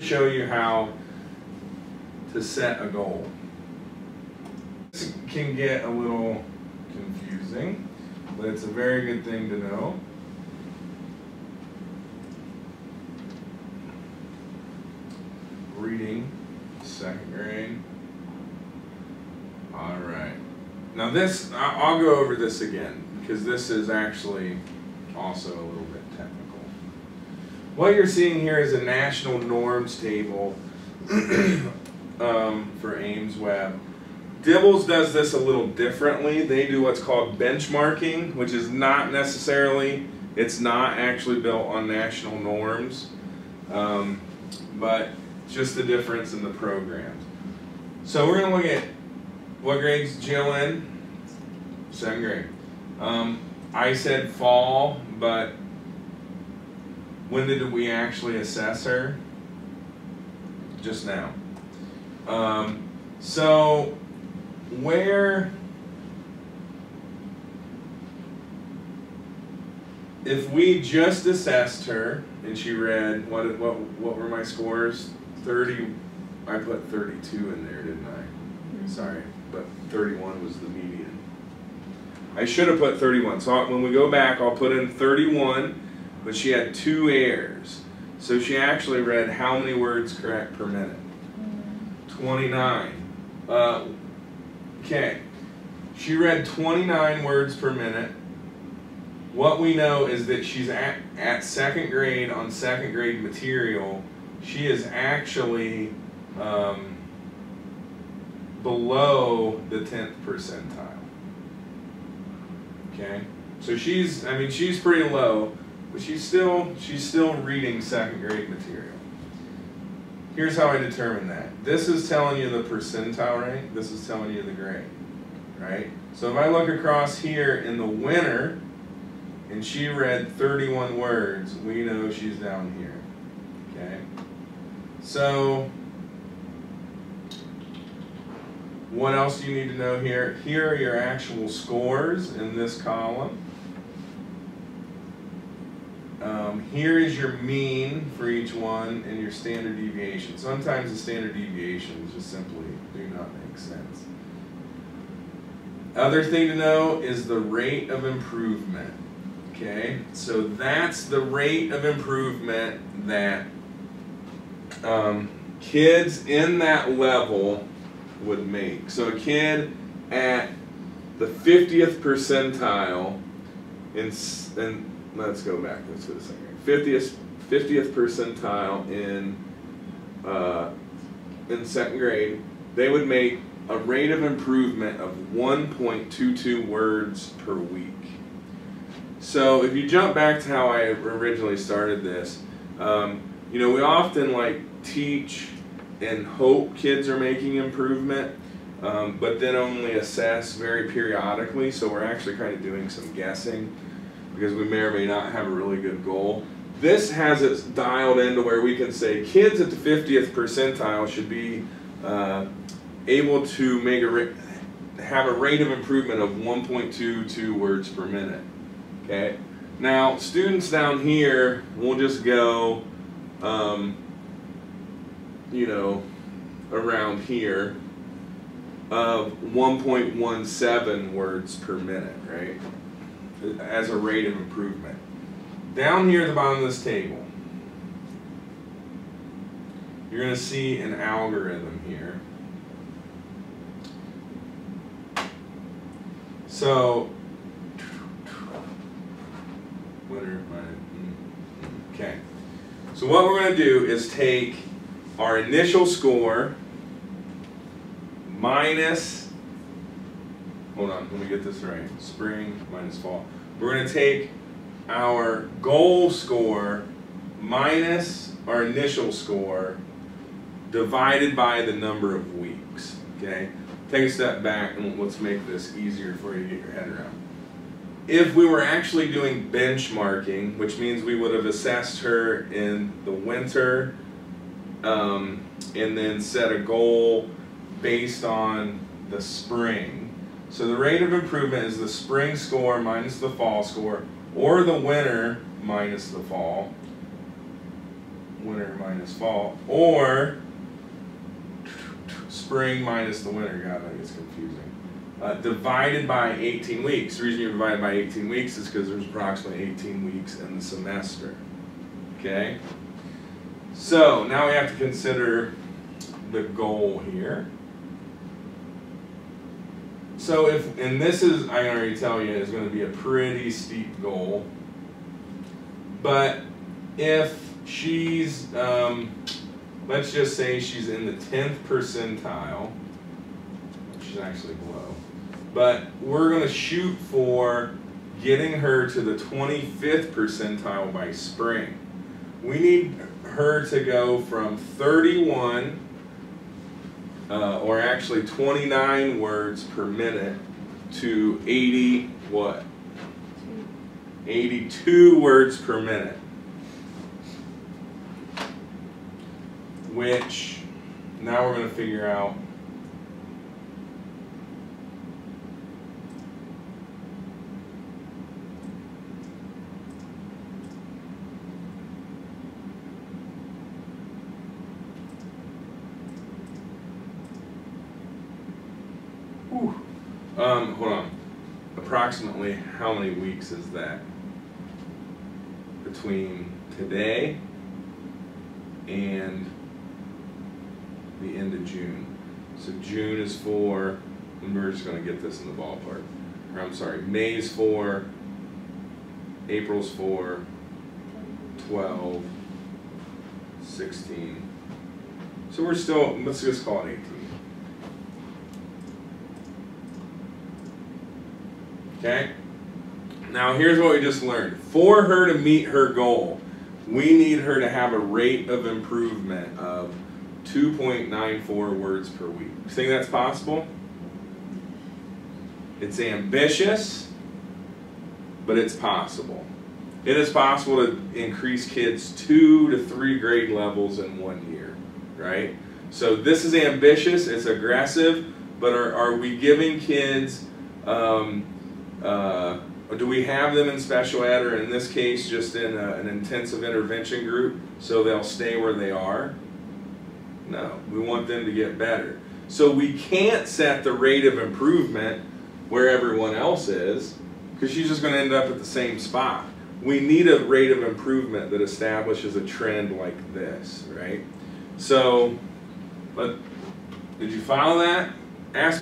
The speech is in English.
Show you how to set a goal. This can get a little confusing, but it's a very good thing to know. Reading, second grade. All right. Now this, I'll go over this again because this is actually also a little bit technical. What you're seeing here is a national norms table for Ames Web. Dibbles does this a little differently. They do what's called benchmarking, which is not necessarily, it's not actually built on national norms, but just the difference in the programs. So we're going to look at what grade's Jill in? 7th grade. I said fall, but when did we actually assess her? Just now. So where, if we just assessed her and she read, what were my scores? 30, I put 32 in there, didn't I? Sorry, but 31 was the median. I should have put 31. So when we go back, I'll put in 31, but she had 2 errors. So she actually read how many words correct per minute? 29. Okay. She read 29 words per minute. What we know is that she's at 2nd grade on 2nd grade material. She is actually below the 10th percentile. Okay, so she's pretty low, but she's still reading 2nd grade material. Here's how I determine that. This is telling you the percentile rank. This is telling you the grade, right? So if I look across here in the winter, and she read 31 words, we know she's down here. Okay, so what else do you need to know here? Here are your actual scores in this column. Here is your mean for each one and your standard deviation. Sometimes the standard deviations just simply do not make sense. Other thing to know is the rate of improvement. Okay, so that's the rate of improvement that kids in that level would make. So a kid at the 50th percentile in let's go back. Let's do this again. 50th percentile in 2nd grade, they would make a rate of improvement of 1.22 words per week. So if you jump back to how I originally started this, you know, we often like teach and hope kids are making improvement, but then only assess very periodically. So we're actually kind of doing some guessing because we may or may not have a really good goal. This has it dialed into where we can say kids at the 50th percentile should be able to make have a rate of improvement of 1.22 words per minute. Okay. Now students down here will just go, you know, around here of 1.17 words per minute, right? As a rate of improvement. Down here at the bottom of this table, you're going to see an algorithm here. So, okay. So what we're going to do is take our initial score minus, hold on, let me get this right, spring minus fall. We're going to take our goal score minus our initial score divided by the number of weeks, okay? Take a step back and let's make this easier for you to get your head around. If we were actually doing benchmarking, which means we would have assessed her in the winter and then set a goal based on the spring. So the rate of improvement is the spring score minus the fall score, or the winter minus the fall. winter minus fall, or spring minus the winter. God, that gets confusing. Divided by 18 weeks. The reason you divide by 18 weeks is because there's approximately 18 weeks in the semester. Okay? So now we have to consider the goal here. So if, and this is, I can already tell you, is going to be a pretty steep goal. But if she's, let's just say she's in the 10th percentile, she's actually below, but we're going to shoot for getting her to the 25th percentile by spring. We need her to go from 31, or actually 29 words per minute to 80, what? 82 words per minute. Which, now we're going to figure out hold on. Approximately how many weeks is that? Between today and the end of June. So June is 4, and we're just going to get this in the ballpark. Or I'm sorry, May's 4, April's 4, 12, 16. So we're still, let's just call it 18. Okay? Now here's what we just learned. For her to meet her goal, we need her to have a rate of improvement of 2.94 words per week. You think that's possible? It's ambitious, but it's possible. It is possible to increase kids 2 to 3 grade levels in 1 year, right? So this is ambitious, it's aggressive, but are we giving kids, do we have them in special ed, or in this case just in an intensive intervention group so they'll stay where they are? No, we want them to get better. So we can't set the rate of improvement where everyone else is, because she's just going to end up at the same spot. We need a rate of improvement that establishes a trend like this, right? So, but did you follow that? Ask